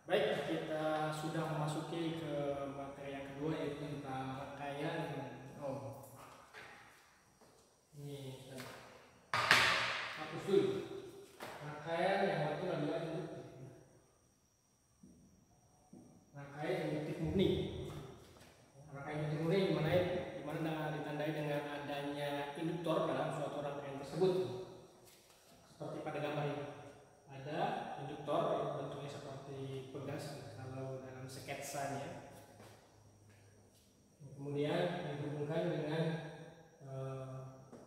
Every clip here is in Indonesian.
Baik, kita sudah memasuki ke materi yang kedua, yaitu tentang rangkaian. Ini hapus dulu. Rangkaian yang waktu adalah induktif. Rangkaian induktif murni. Rangkaian induktif murni dimana ditandai dengan adanya induktor dalam suatu rangkaian tersebut. Seperti pada gambar ini. Ada induktor yang bentuknya seperti pegas kalau dalam sketsanya. Kemudian dihubungkan dengan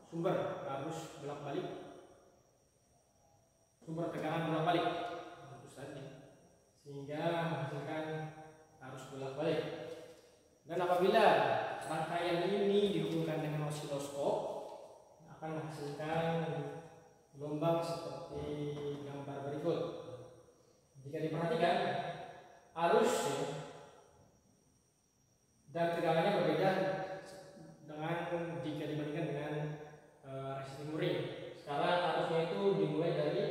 sumber arus bolak-balik, sumber tegangan bolak-balik, tentu saja, sehingga menghasilkan arus bolak-balik. Dan apabila rangkaian ini dihubungkan dengan osiloskop, akan menghasilkan gelombang seperti gambar berikut. Jika diperhatikan, arus dan tegangannya berbeda dengan jika dibandingkan dengan resistif murni. Sekarang arusnya itu dimulai dari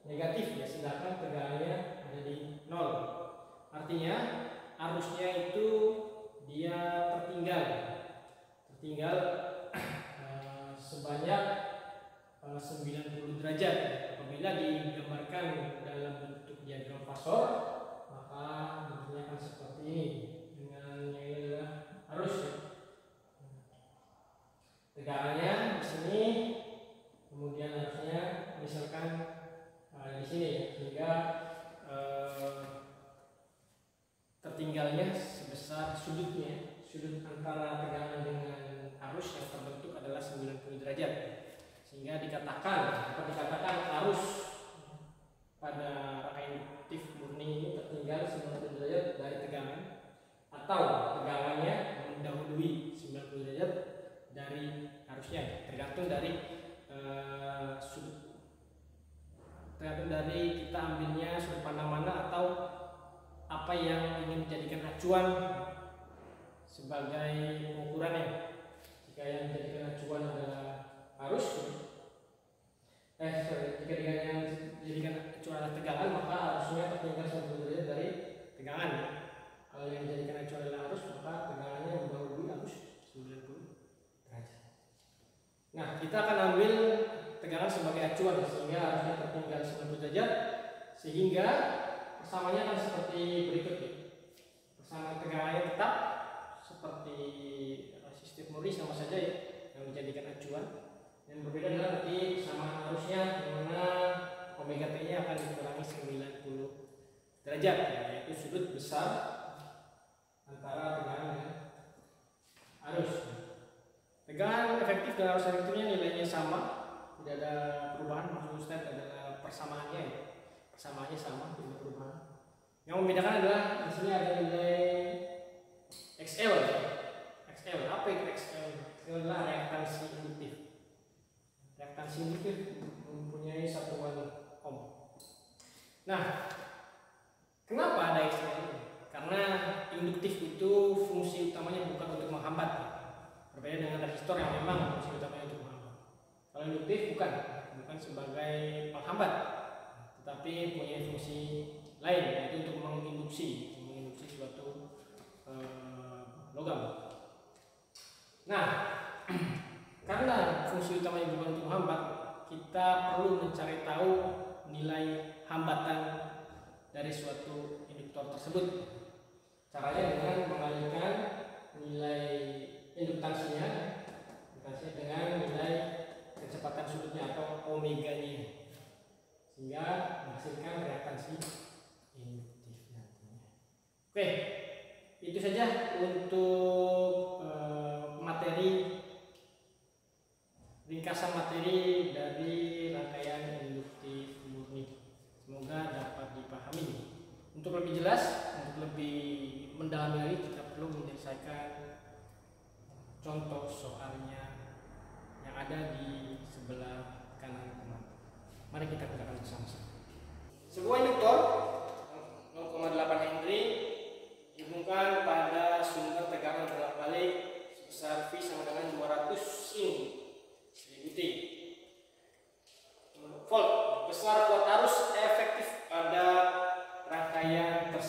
negatif, ya, sedangkan tegangannya ada di 0. Artinya arusnya itu dia tertinggal sebanyak 90 derajat. Apabila digambarkan dalam bentuk diagram fasor, maka bentuknya akan seperti ini. Dengan yang ini adalah arus, ya. Tegangannya di sini, kemudian arusnya misalkan di sini, sehingga tertinggalnya sebesar sudut antara tegangan dengan arus yang terbentuk adalah 90 derajat. Sehingga dapat dikatakan arus pada rangkaian induktif murni ini tertinggal 90 derajat dari tegangan, atau tegangannya mendahului 90 derajat dari arusnya, tergantung dari kita ambilnya sudut pandang mana atau apa yang ingin dijadikan acuan sebagai pengukurannya. Jika yang dijadikan acuan adalah arus, jika dijadikan acuan adalah tegangan, maka arusnya tertinggal 90 derajat dari tegangan. Kalau yang dijadikan acuan adalah arus, maka tegangannya mendahului arus 90 derajat. Nah, kita akan ambil tegangan sebagai acuan, sehingga arusnya tertinggal 90 derajat, sehingga persamanya akan seperti berikut, ya. Persamaan tegangannya tetap seperti resistif murni, sama saja, ya, yang dijadikan acuan. Yang berbeda adalah nanti persamaan arusnya, di mana omega t nya akan dikurangi 90 derajat, ya, yaitu sudut besar antara tegangan dan arus. Tegangan efektif dan arus efektifnya nilainya sama, tidak ada perubahan. Maksud Ustaz adalah persamaannya, ya. Persamaannya sama, tidak ada perubahan. Yang membedakan adalah di sini ada nilai XL. XL, apa itu XL? XL adalah reaktansi induktif. Reaktansi induktif mempunyai satuan ohm. Nah, kenapa ada XL ini? Karena induktif itu fungsi utamanya bukan untuk menghambat, berbeda dengan resistor yang memang fungsi utamanya untuk menghambat. Kalau induktif bukan sebagai penghambat, tetapi punya fungsi lain, yaitu untuk menginduksi suatu logam. Nah, karena fungsi utamanya bukan untuk menghambat, kita perlu mencari tahu nilai hambatan dari suatu induktor tersebut. Caranya dengan mengalihkan nilai induktansinya dengan nilai kecepatan sudutnya atau omega-nya, sehingga menghasilkan reaktansi induktif nantinya. Oke, itu saja untuk ringkasan materi dari rangkaian induktif murni. Semoga dapat dipahami. Untuk lebih jelas, untuk lebih mendalami lagi, kita perlu menyelesaikan contoh soalnya yang ada di sebelah kanan teman. Mari kita kerjakan bersama-sama. Sebuah induktor 0,8 Henry dihubungkan pada sumber tegangan bolak-balik sebesar V sama dengan 200 sin 1000 T. Volt, besar kuat arus efektif pada rangkaian tersebut.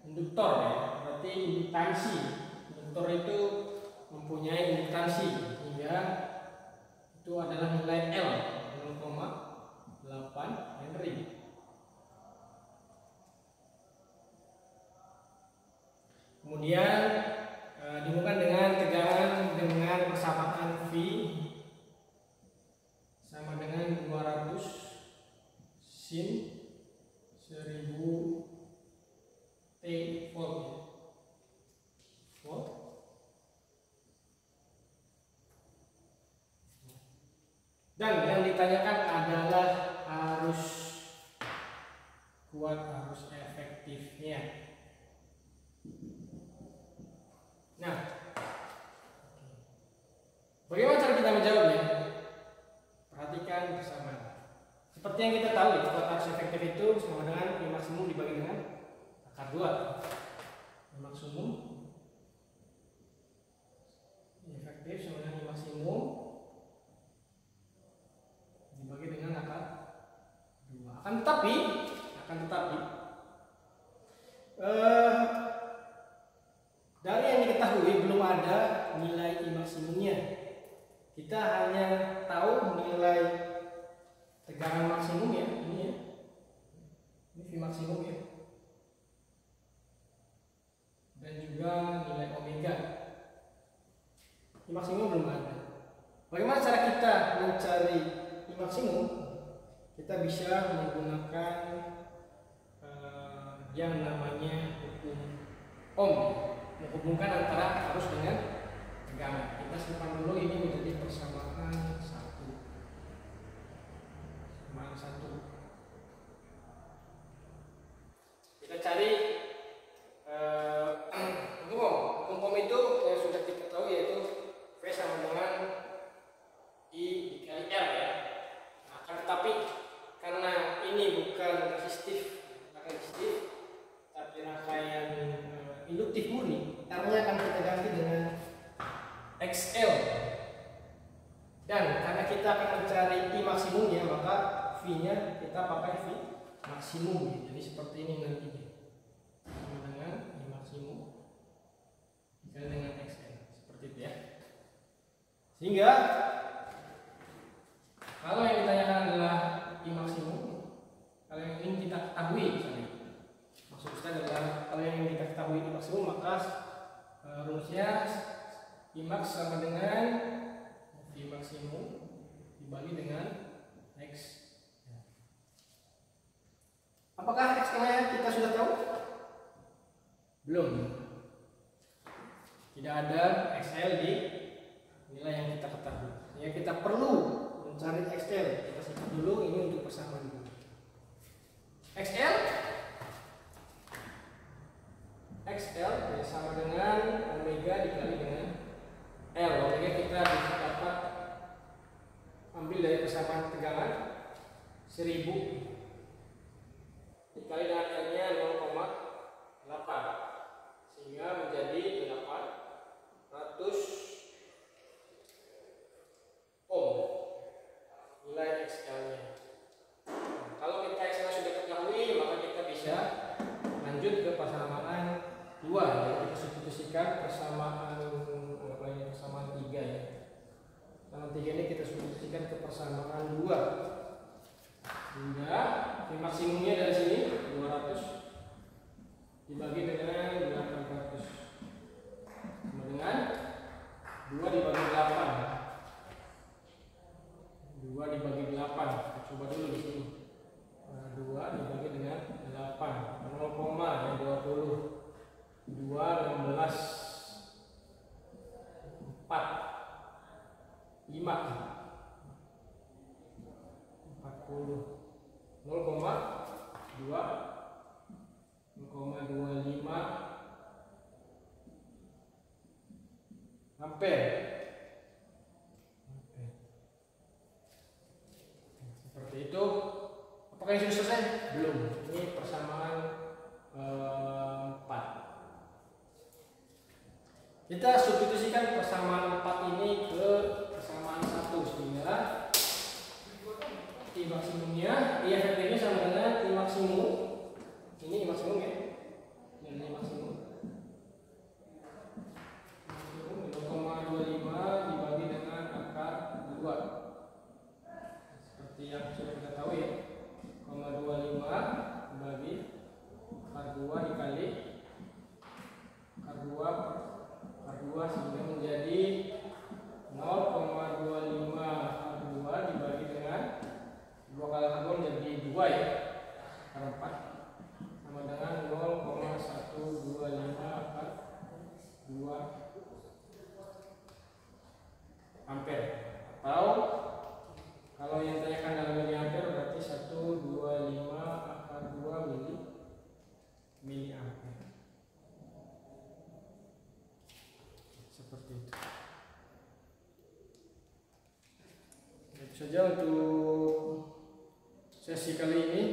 induktor ya, berarti induktansi. Induktor itu mempunyai induktansi sehingga itu adalah nilai L 0,8 Henry. Kemudian dihubungkan dengan tegangan dengan persamaan V sama dengan 200 sin 1000 T volt. Dan yang ditanyakan adalah arus kuat, arus efektifnya. Nah, bagaimana cara kita menjawabnya? Perhatikan bersama. Seperti yang kita tahu, kuat arus efektif itu sama dengan I maksimum dibagi dengan akar 2. I maksimum efektif sama dengan I maksimum dibagi dengan akar 2. Akan tetapi dari yang diketahui belum ada nilai I maksimumnya. Kita hanya tahu nilai tegangan maksimum ya, ini ya. Ini V maksimum ya. Dan juga nilai omega. I maksimum belum ada. Bagaimana cara kita mencari I maksimum? Kita bisa menggunakan yang namanya hukum Ohm, menghubungkan antara arus dengan tegangan. Kita simpan dulu, ini menjadi persamaan 1. Kita cari hukum Ohm itu yang sudah kita tahu, yaitu V sama dengan I dikali R ya. Nah, tetapi karena ini bukan resistif, tapi rangkaian induktif murni, R-nya akan kita ganti dengan XL. Dan karena kita akan mencari I maksimumnya, maka V-nya kita pakai V maksimum. Jadi seperti ini nantinya, sama dengan I maksimum dikali dengan XL, seperti itu ya. Sehingga kalau yang ditanyakan adalah I maksimum, kalau yang ingin kita ketahui misalnya, maksud kita adalah kalau yang ingin kita ketahui I maksimum, maka rumusnya I max sama dengan V maksimum dibagi dengan X. Apakah X-nya kita sudah tahu? Belum. Tidak ada XL di nilai yang kita ketahui. Ya, kita perlu mencari XL. Kita simpan dulu, ini untuk persamaan dulu. XL ya, sama dengan omega dikali dengan L. Omega kita bisa dapat ambil dari persamaan tegangan 1000 dikali dengan L-nya 0,8, sehingga menjadi 800 ohm nilai XL-nya. Kalau kita XL sudah ketahui, maka kita bisa lanjut ke persamaan 2 ya. Kita substitusikan persamaan persamaan 3 ya. Persamaan 3 ini kita substitusikan ke persamaan 2. Sehingga V maksimumnya dari sini 200 dibagi dengan 800 sama dengan 2 dibagi 8. 2 dibagi 8. Kita coba dulu di sini. 2 dibagi dengan 8. 0,20. 2 16 4 5 40 0,25 ampere. Seperti itu. Apakah ini sudah selesai? Belum. Ini persamaan 4. Kita substitusikan persamaan 4 ini ke persamaan 1, sehingga I maksimumnya, I efektifnya sama dengan I maksimum. Ini I maksimum ya. Dan I maksimum saja untuk sesi kali ini.